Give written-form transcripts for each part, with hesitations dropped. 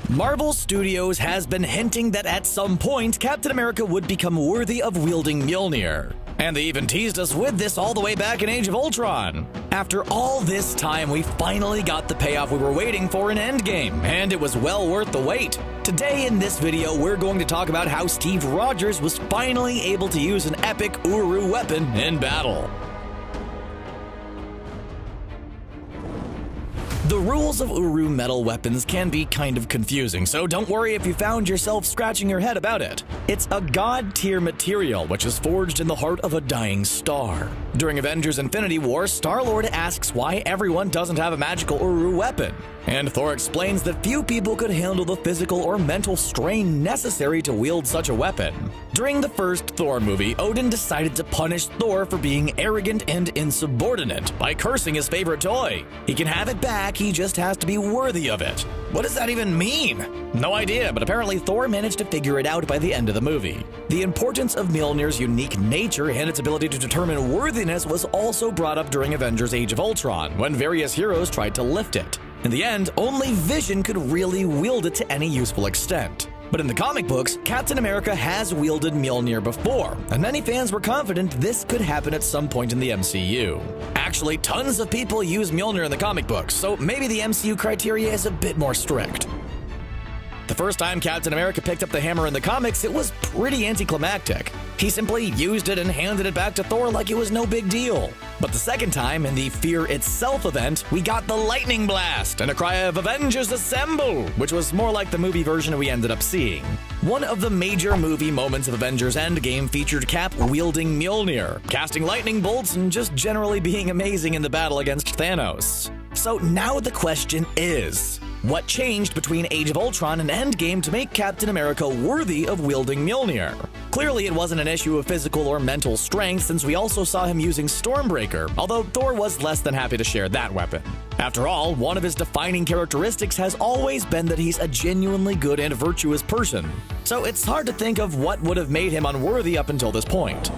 Marvel Studios has been hinting that at some point, Captain America would become worthy of wielding Mjolnir. And they even teased us with this all the way back in Age of Ultron. After all this time, we finally got the payoff we were waiting for in Endgame, and it was well worth the wait. Today in this video, we're going to talk about how Steve Rogers was finally able to use an epic Uru weapon in battle. The rules of Uru metal weapons can be kind of confusing, so don't worry if you found yourself scratching your head about it. It's a god-tier material which is forged in the heart of a dying star. During Avengers Infinity War, Star-Lord asks why everyone doesn't have a magical Uru weapon, and Thor explains that few people could handle the physical or mental strain necessary to wield such a weapon. During the first Thor movie, Odin decided to punish Thor for being arrogant and insubordinate by cursing his favorite toy. He can have it back, he just has to be worthy of it. What does that even mean? No idea, but apparently Thor managed to figure it out by the end of the movie. The importance of Mjolnir's unique nature and its ability to determine worthiness was also brought up during Avengers Age of Ultron, when various heroes tried to lift it. In the end, only Vision could really wield it to any useful extent. But in the comic books, Captain America has wielded Mjolnir before, and many fans were confident this could happen at some point in the MCU. Actually, tons of people use Mjolnir in the comic books, so maybe the MCU criteria is a bit more strict. The first time Captain America picked up the hammer in the comics, it was pretty anticlimactic. He simply used it and handed it back to Thor like it was no big deal. But the second time, in the Fear Itself event, we got the lightning blast and a cry of Avengers Assemble, which was more like the movie version we ended up seeing. One of the major movie moments of Avengers Endgame featured Cap wielding Mjolnir, casting lightning bolts and just generally being amazing in the battle against Thanos. So now the question is, what changed between Age of Ultron and Endgame to make Captain America worthy of wielding Mjolnir? Clearly it wasn't an issue of physical or mental strength, since we also saw him using Stormbreaker, although Thor was less than happy to share that weapon. After all, one of his defining characteristics has always been that he's a genuinely good and virtuous person. So it's hard to think of what would have made him unworthy up until this point.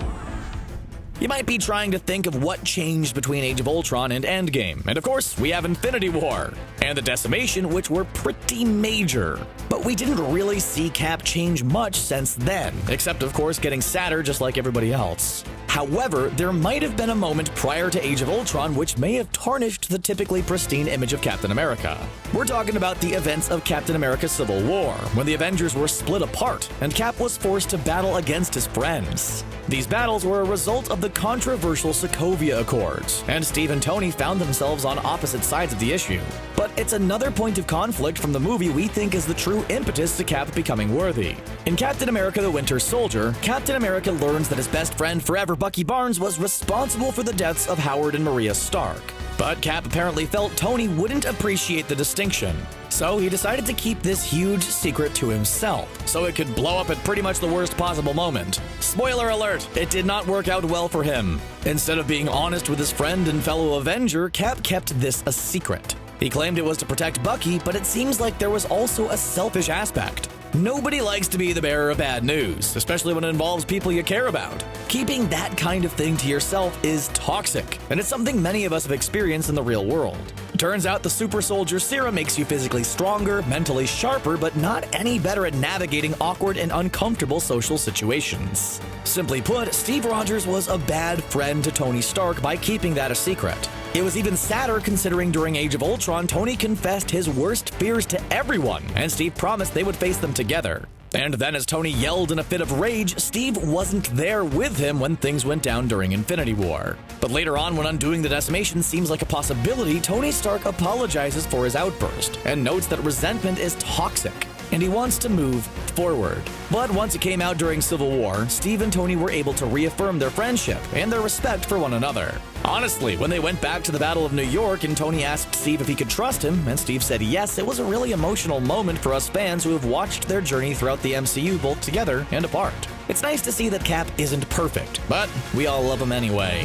You might be trying to think of what changed between Age of Ultron and Endgame, and of course, we have Infinity War, and the Decimation, which were pretty major. But we didn't really see Cap change much since then, except of course getting sadder just like everybody else. However, there might have been a moment prior to Age of Ultron which may have tarnished the typically pristine image of Captain America. We're talking about the events of Captain America Civil War, when the Avengers were split apart, and Cap was forced to battle against his friends. These battles were a result of the controversial Sokovia Accords, and Steve and Tony found themselves on opposite sides of the issue. But it's another point of conflict from the movie we think is the true impetus to Cap becoming worthy. In Captain America the Winter Soldier, Captain America learns that his best friend forever, Bucky Barnes, was responsible for the deaths of Howard and Maria Stark. But Cap apparently felt Tony wouldn't appreciate the distinction. So he decided to keep this huge secret to himself, so it could blow up at pretty much the worst possible moment. Spoiler alert, it did not work out well for him. Instead of being honest with his friend and fellow Avenger, Cap kept this a secret. He claimed it was to protect Bucky, but it seems like there was also a selfish aspect. Nobody likes to be the bearer of bad news, especially when it involves people you care about. Keeping that kind of thing to yourself is toxic, and it's something many of us have experienced in the real world. Turns out the Super Soldier Serum makes you physically stronger, mentally sharper, but not any better at navigating awkward and uncomfortable social situations. Simply put, Steve Rogers was a bad friend to Tony Stark by keeping that a secret. It was even sadder considering during Age of Ultron, Tony confessed his worst fears to everyone, and Steve promised they would face them together. And then as Tony yelled in a fit of rage, Steve wasn't there with him when things went down during Infinity War. But later on, when undoing the Decimation seems like a possibility, Tony Stark apologizes for his outburst and notes that resentment is toxic, and he wants to move forward. But once it came out during Civil War, Steve and Tony were able to reaffirm their friendship and their respect for one another. Honestly, when they went back to the Battle of New York and Tony asked Steve if he could trust him, and Steve said yes, it was a really emotional moment for us fans who have watched their journey throughout the MCU both together and apart. It's nice to see that Cap isn't perfect, but we all love him anyway.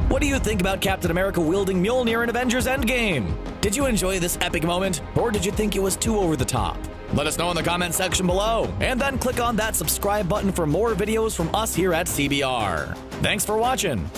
What do you think about Captain America wielding Mjolnir in Avengers Endgame? Did you enjoy this epic moment, or did you think it was too over the top? Let us know in the comment section below, and then click on that subscribe button for more videos from us here at CBR. Thanks for watching!